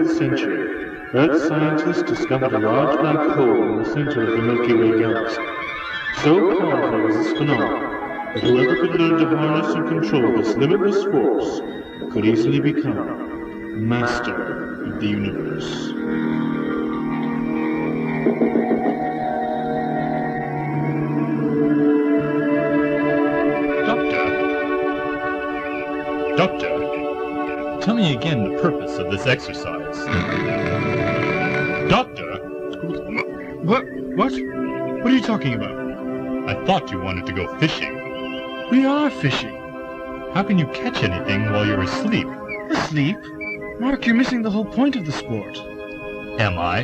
20th century, Earth scientists discovered a large black hole in the center of the Milky Way galaxy. So powerful was this phenomenon that whoever could learn to harness and control this limitless force could easily become master of the universe. Doctor, tell me again the purpose of this exercise. Doctor! What? What are you talking about? I thought you wanted to go fishing. We are fishing. How can you catch anything while you're asleep? Asleep? Mark, you're missing the whole point of the sport. Am I?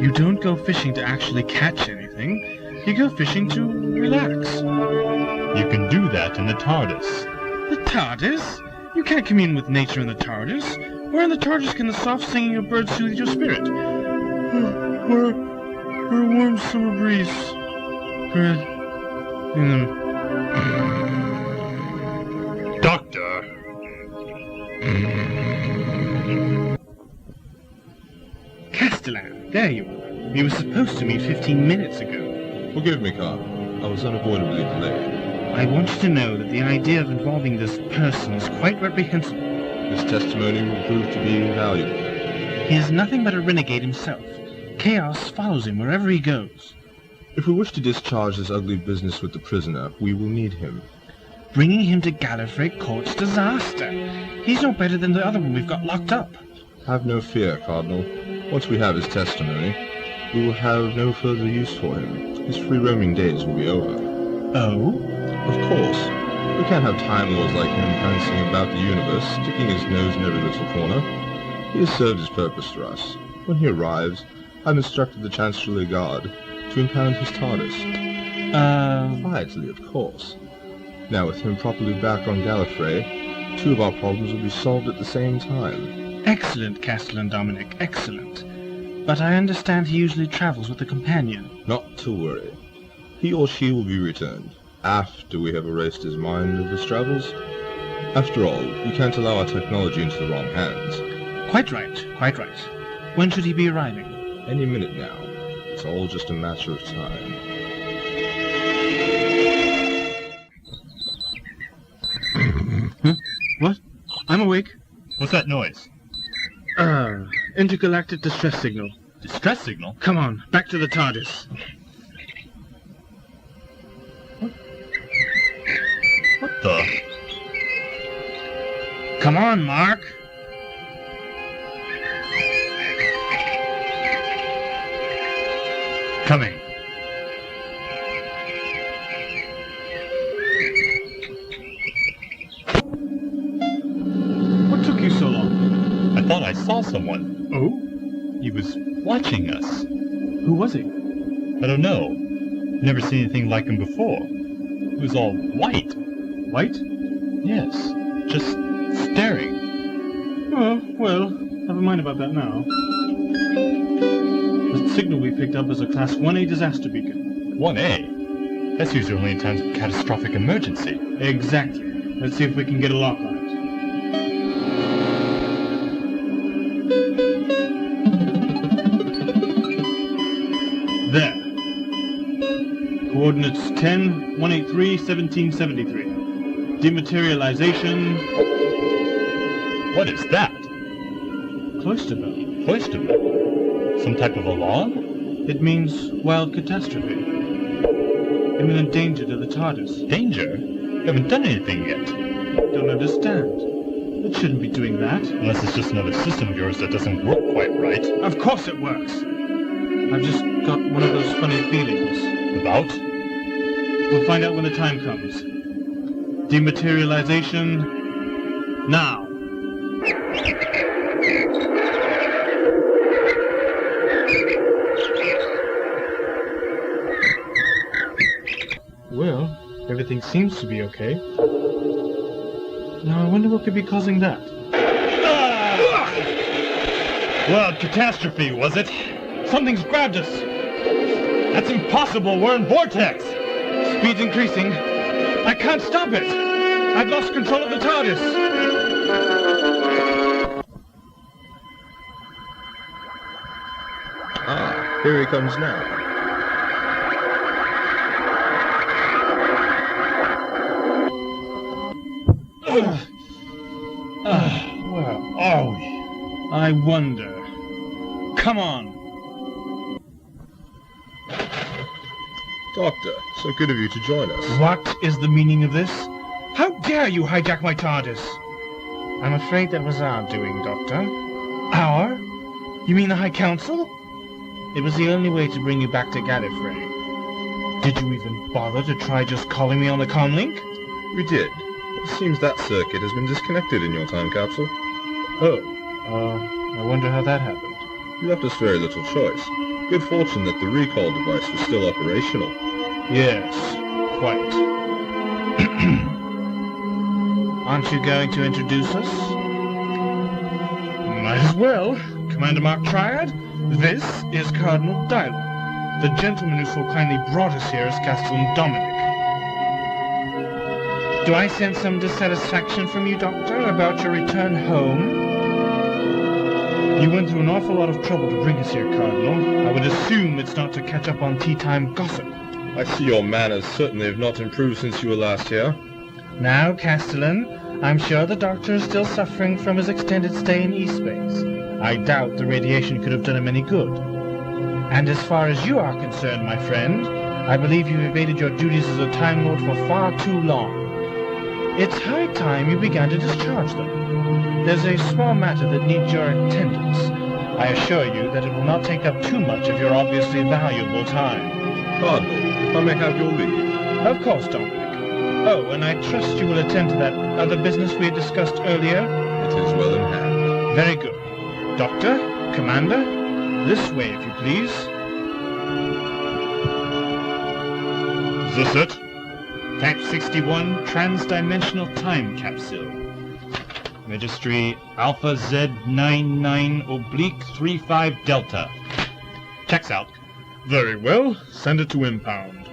You don't go fishing to actually catch anything. You go fishing to relax. You can do that in the TARDIS. The TARDIS? You can't commune with nature in the TARDIS. Where in the TARDIS can the soft singing of birds soothe your spirit? Where a warm summer breeze spread in them. Doctor! Castellan, there you are. We were supposed to meet 15 minutes ago. Forgive me, Cardinal. I was unavoidably delayed. I want you to know that the idea of involving this person is quite reprehensible. This testimony will prove to be invaluable. He is nothing but a renegade himself. Chaos follows him wherever he goes. If we wish to discharge this ugly business with the prisoner, we will need him. Bringing him to Gallifrey courts disaster. He's no better than the other one we've got locked up. Have no fear, Cardinal. Once we have his testimony, we will have no further use for him. His free-roaming days will be over. Oh? Of course. We can't have Time Lords like him prancing about the universe, sticking his nose in every little corner. He has served his purpose for us. When he arrives, I've instructed the Chancellery Guard to impound his TARDIS. Quietly, of course. Now, with him properly back on Gallifrey, two of our problems will be solved at the same time. Excellent, Castellan Dominic, excellent. But I understand he usually travels with a companion. Not to worry. He or she will be returned, after we have erased his mind of his travels. After all, we can't allow our technology into the wrong hands. Quite right, quite right. When should he be arriving? Any minute now. It's all just a matter of time. Huh? What? I'm awake. What's that noise? Intergalactic distress signal. Distress signal? Come on, back to the TARDIS. What the? Come on, Mark. Coming. What took you so long? I thought I saw someone. Oh? He was watching us. Who was he? I don't know. Never seen anything like him before. He was all white. White? Yes, just staring. Oh, well, never mind about that now. The signal we picked up is a Class 1A disaster beacon. 1A? That's usually only in times of catastrophic emergency. Exactly. Let's see if we can get a lock on it. There. Coordinates 10, 183, 1773. Dematerialization. What is that? Cloister bell. Cloister bell? Some type of alarm? It means wild catastrophe. Imminent danger to the TARDIS. Danger? You haven't done anything yet. Don't understand. It shouldn't be doing that. Unless it's just another system of yours that doesn't work quite right. Of course it works. I've just got one of those funny feelings. About? We'll find out when the time comes. Dematerialization. Now. Well, everything seems to be okay. Now I wonder what could be causing that. Wild catastrophe, was it? Something's grabbed us. That's impossible. We're in vortex. Speed's increasing. I can't stop it. I've lost control of the TARDIS. Here he comes now. Where are we? I wonder. Come on. Doctor, so good of you to join us. What is the meaning of this? How dare you hijack my TARDIS? I'm afraid that was our doing, Doctor. Our? You mean the High Council? It was the only way to bring you back to Gallifrey. Did you even bother to try just calling me on the comlink? We did. It seems that circuit has been disconnected in your time capsule. I wonder how that happened. You left us very little choice. Good fortune that the recall device was still operational. Yes, quite. Aren't you going to introduce us? Might as well. Commander Mark Triad, this is Cardinal Dylan, the gentleman who so kindly brought us here as Castellan Dominic. Do I sense some dissatisfaction from you, Doctor, about your return home? You went through an awful lot of trouble to bring us here, Cardinal. I would assume it's not to catch up on tea-time gossip. I see your manners certainly have not improved since you were last here. Now, Castellan, I'm sure the Doctor is still suffering from his extended stay in E-space. I doubt the radiation could have done him any good. And as far as you are concerned, my friend, I believe you've evaded your duties as a Time Lord for far too long. It's high time you began to discharge them. There's a small matter that needs your attendance. I assure you that it will not take up too much of your obviously valuable time. Cardinal, I may have your leave. Of course, Dominic. Oh, and I trust you will attend to that other business we had discussed earlier? It is well in hand. Very good. Doctor, Commander, this way, if you please. Is this it? Type 61 Transdimensional Time Capsule. Registry Alpha Z99/35 Delta. Checks out. Very well. Send it to impound.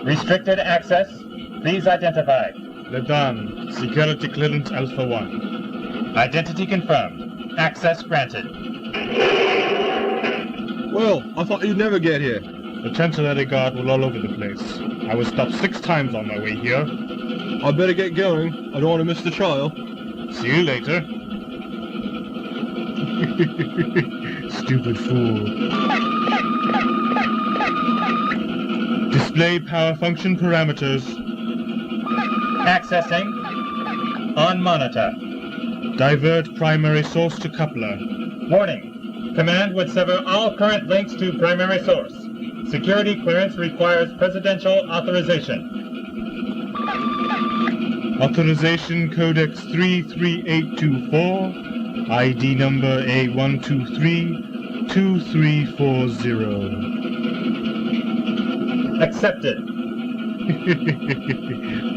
Restricted access. Please identify. Ledan, security clearance Alpha 1. Identity confirmed. Access granted. Well, I thought you'd never get here. The Chancellery Guard were all over the place. I was stopped 6 times on my way here. I'd better get going. I don't want to miss the trial. See you later. Stupid fool. Display power function parameters. Accessing. On monitor. Divert primary source to coupler. Warning. Command would sever all current links to primary source. Security clearance requires presidential authorization. Authorization Codex 33824. ID number A1232340. Accepted.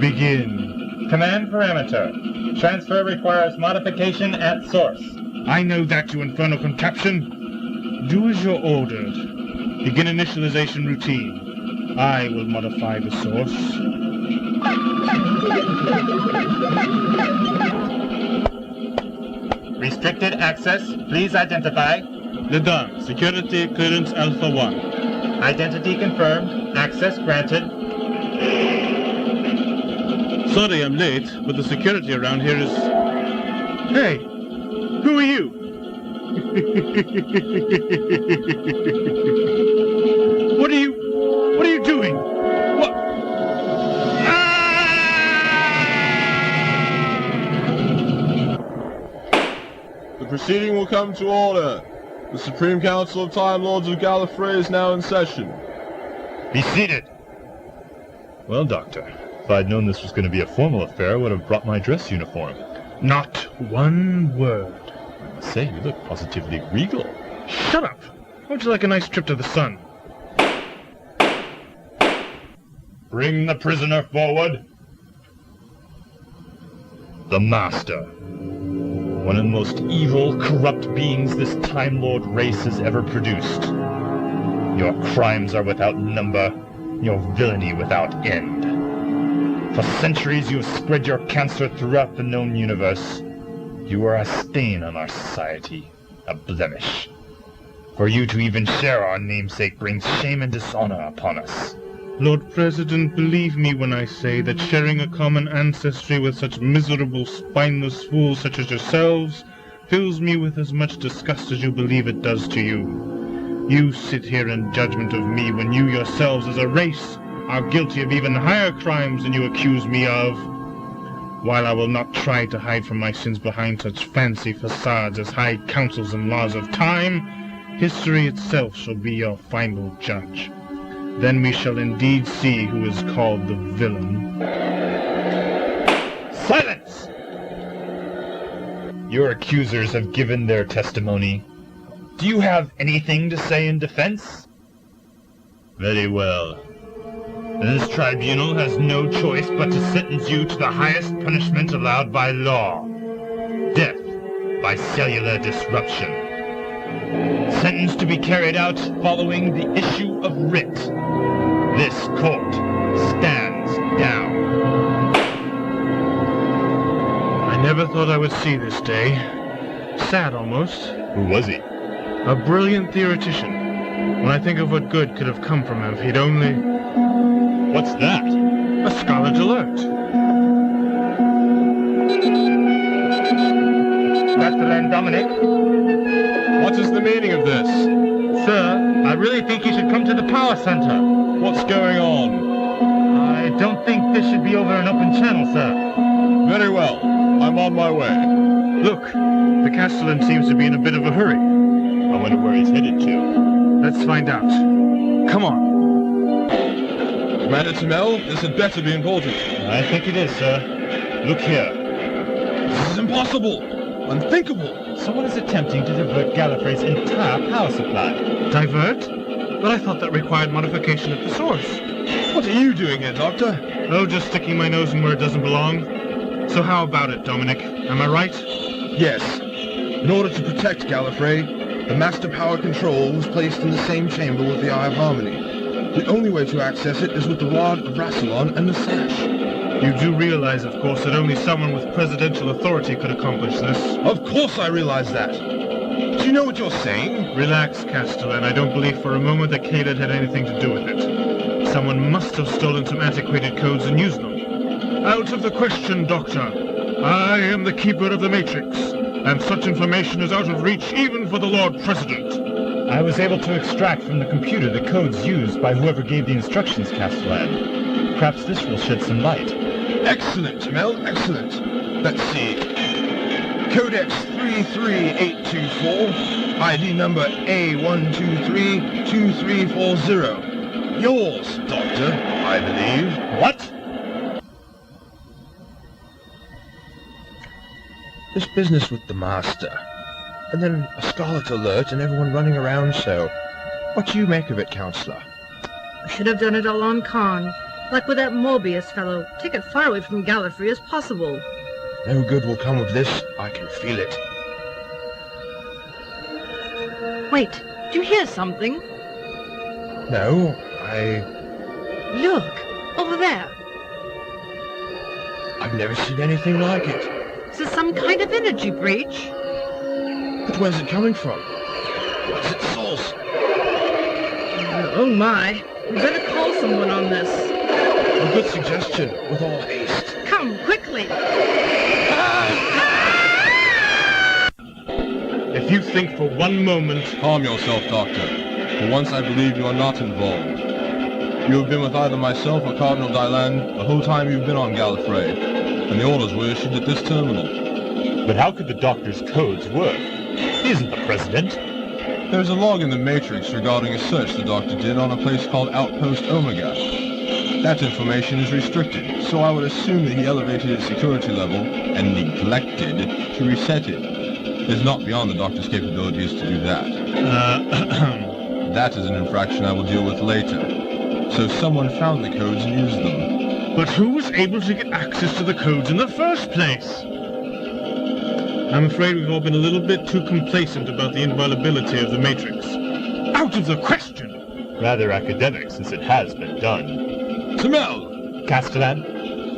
Begin. Command parameter. Transfer requires modification at source. I know that, you infernal contraption. Do as you're ordered. Begin initialization routine. I will modify the source. Restricted access. Please identify. Ledan, security clearance Alpha 1. Identity confirmed. Access granted. Sorry I'm late, but the security around here is... Hey! Who are you? What are you doing? What? The proceeding will come to order. The Supreme Council of Time Lords of Gallifrey is now in session. Be seated. Well, Doctor, if I'd known this was going to be a formal affair, I would have brought my dress uniform. Not one word. I must say, you look positively regal. Shut up! How'd you like a nice trip to the sun? Bring the prisoner forward. The Master. One of the most evil, corrupt beings this Time Lord race has ever produced. Your crimes are without number, your villainy without end. For centuries you have spread your cancer throughout the known universe. You are a stain on our society, a blemish. For you to even share our namesake brings shame and dishonor upon us. Lord President, believe me when I say that sharing a common ancestry with such miserable, spineless fools such as yourselves fills me with as much disgust as you believe it does to you. You sit here in judgment of me when you yourselves as a race are guilty of even higher crimes than you accuse me of. While I will not try to hide from my sins behind such fancy facades as high councils and laws of time, history itself shall be your final judge. Then we shall indeed see who is called the villain. Silence! Your accusers have given their testimony. Do you have anything to say in defense? Very well. This tribunal has no choice but to sentence you to the highest punishment allowed by law. Death by cellular disruption. Sentence to be carried out following the issue of writ. This court stands down. I never thought I would see this day. Sad almost. Who was he? A brilliant theoretician. When I think of what good could have come from him if he'd only... What's that? A scarlet alert. Castellan Dominic? What is the meaning of this? Sir, I really think you should come to the power center. What's going on? I don't think this should be over an open channel, sir. Very well. I'm on my way. Look, the Castellan seems to be in a bit of a hurry. I wonder where he's headed to. Let's find out. Come on. Commander Tamel, this had better be important. I think it is, sir. Look here. This is impossible. Unthinkable. Someone is attempting to divert Gallifrey's entire power supply. Divert? But I thought that required modification at the source. What are you doing here, Doctor? Oh, just sticking my nose in where it doesn't belong. So how about it, Dominic? Am I right? Yes. In order to protect Gallifrey, the Master Power Control was placed in the same chamber with the Eye of Harmony. The only way to access it is with the Rod of Rassilon and the Sash. You do realize, of course, that only someone with presidential authority could accomplish this. Of course I realize that. Do you know what you're saying? Relax, Castellan. I don't believe for a moment that Caled had anything to do with it. Someone must have stolen some antiquated codes and used them. Out of the question, Doctor. I am the keeper of the Matrix, and such information is out of reach even for the Lord President. I was able to extract from the computer the codes used by whoever gave the instructions, Castellan. Perhaps this will shed some light. Excellent, Tamel, excellent. Let's see. Codex 33824, ID number A1232340. Yours, Doctor, I believe. What? This business with the Master, and then a scarlet alert and everyone running around so. What do you make of it, Counselor? I should have done it all on Khan. Like with that Morbius fellow. Take it far away from Gallifrey as possible. No good will come of this. I can feel it. Wait, do you hear something? No, Look, over there. I've never seen anything like it. Is it some kind of energy breach? But where's it coming from? What's its source? Oh my. We better call someone on this. A good suggestion, with all haste. Come, quickly. If you think for one moment... Calm yourself, Doctor. For once I believe you are not involved. You have been with either myself or Cardinal Dylan the whole time you've been on Gallifrey, and the orders were issued at this terminal. But how could the Doctor's codes work? He isn't the President. There's a log in the Matrix regarding a search the Doctor did on a place called Outpost Omega. That information is restricted, so I would assume that he elevated its security level and neglected to reset it. It is not beyond the Doctor's capabilities to do that. That is an infraction I will deal with later. So someone found the codes and used them. But who was able to get access to the codes in the first place? I'm afraid we've all been a little bit too complacent about the inviolability of the Matrix. Out of the question! Rather academic, since it has been done. Tamel! Castellan?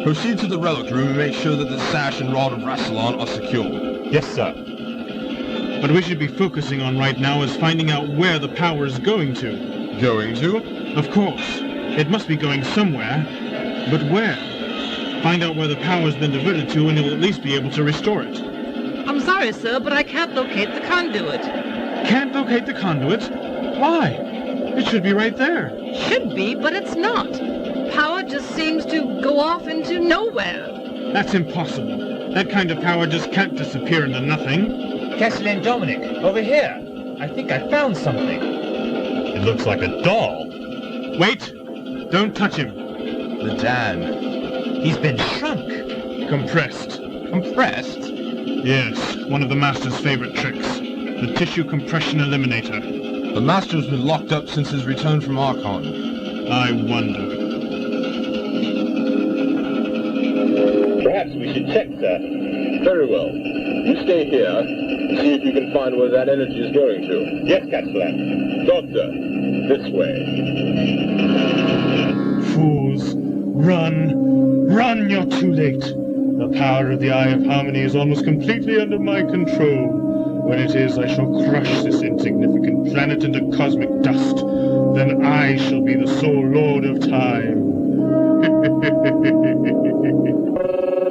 Proceed to the relic room and make sure that the sash and rod of Rassilon are secure. Yes, sir. What we should be focusing on right now is finding out where the power is going to. Going to? Of course. It must be going somewhere. But where? Find out where the power has been diverted to and you'll at least be able to restore it. I'm sorry, sir, but I can't locate the conduit. Can't locate the conduit? Why? It should be right there. Should be, but it's not. Power just seems to go off into nowhere. That's impossible. That kind of power just can't disappear into nothing. Castellan Dominic, over here. I think I found something. It looks like a doll. Wait! Don't touch him. The Dan. He's been shrunk. Compressed. Compressed? Yes, one of the Master's favorite tricks. The tissue compression eliminator. The Master's been locked up since his return from Archon. I wonder. Perhaps we should check, sir. Very well. You stay here and see if you can find where that energy is going to. Yes, Castellan. Doctor, this way. Fools! Run! Run! You're too late! The power of the Eye of Harmony is almost completely under my control. When it is, I shall crush this insignificant planet into cosmic dust. Then I shall be the sole Lord of Time.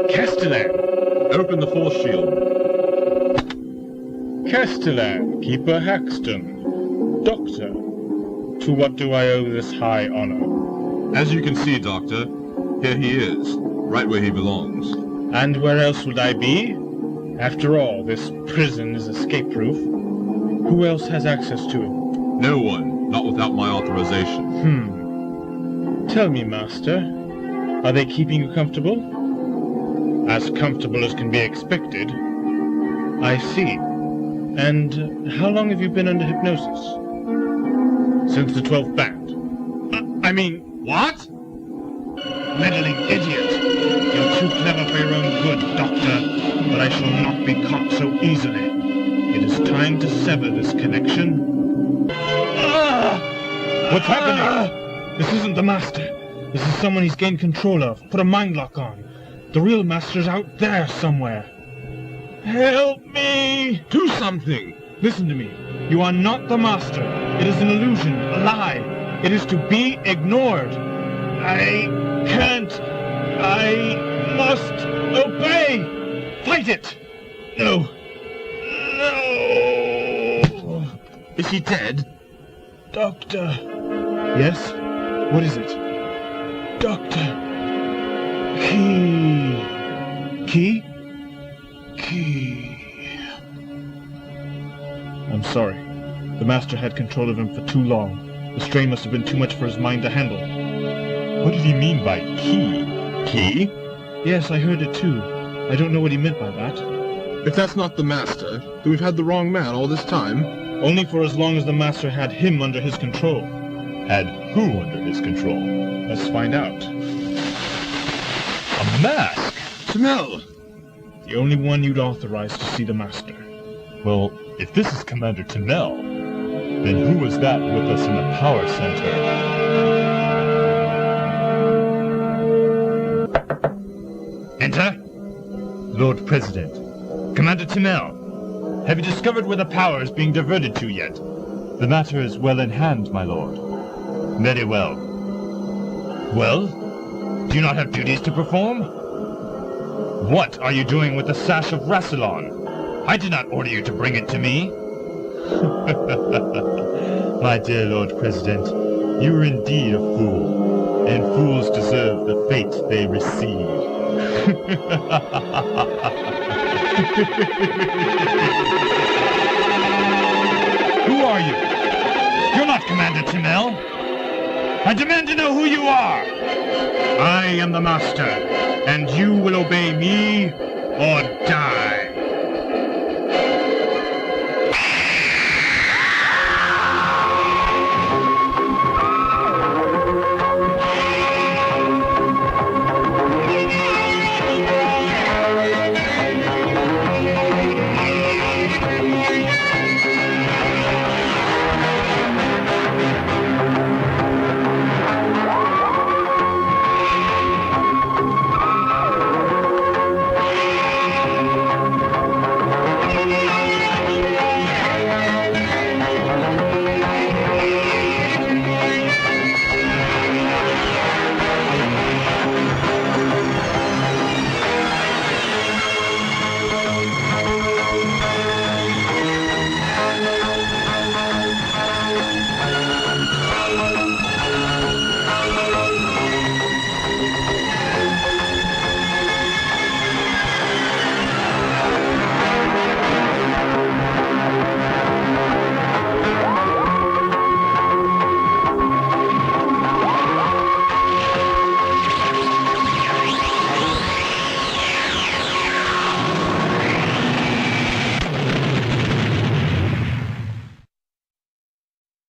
Castellan! Open the force shield. Castellan, Keeper Haxton. Doctor, to what do I owe this high honor? As you can see, Doctor, here he is, right where he belongs. And where else would I be? After all, this prison is escape-proof. Who else has access to him? No one, not without my authorization. Tell me, Master, are they keeping you comfortable? As comfortable as can be expected. I see. And how long have you been under hypnosis? Since the 12th band. What? Meddling idiot! You're too clever for your own good, Doctor, but I shall not be caught so easily. It is time to sever this connection. What's happening? This isn't the Master. This is someone he's gained control of, put a mind lock on. The real Master's out there somewhere. Help me! Do something! Listen to me. You are not the Master. It is an illusion, a lie. It is to be ignored. I can't. I must obey. Fight it. No. No. Is he dead? Doctor. Yes? What is it? Doctor. Key. Key? Key. I'm sorry. The Master had control of him for too long. The strain must have been too much for his mind to handle. What did he mean by key? Key? Yes, I heard it too. I don't know what he meant by that. If that's not the Master, then we've had the wrong man all this time. Only for as long as the Master had him under his control. Had who under his control? Let's find out. A mask? Tamel! The only one you'd authorize to see the Master. Well, if this is Commander Tamel, then who was that with us in the power center? Enter. Lord President. Commander Tamel, have you discovered where the power is being diverted to yet? The matter is well in hand, my lord. Very well. Well? Do you not have duties to perform? What are you doing with the sash of Rassilon? I did not order you to bring it to me. My dear Lord President, you are indeed a fool, and fools deserve the fate they receive. Who are you? You're not Commander Tamel. I demand to know who you are. I am the Master, and you will obey me or die.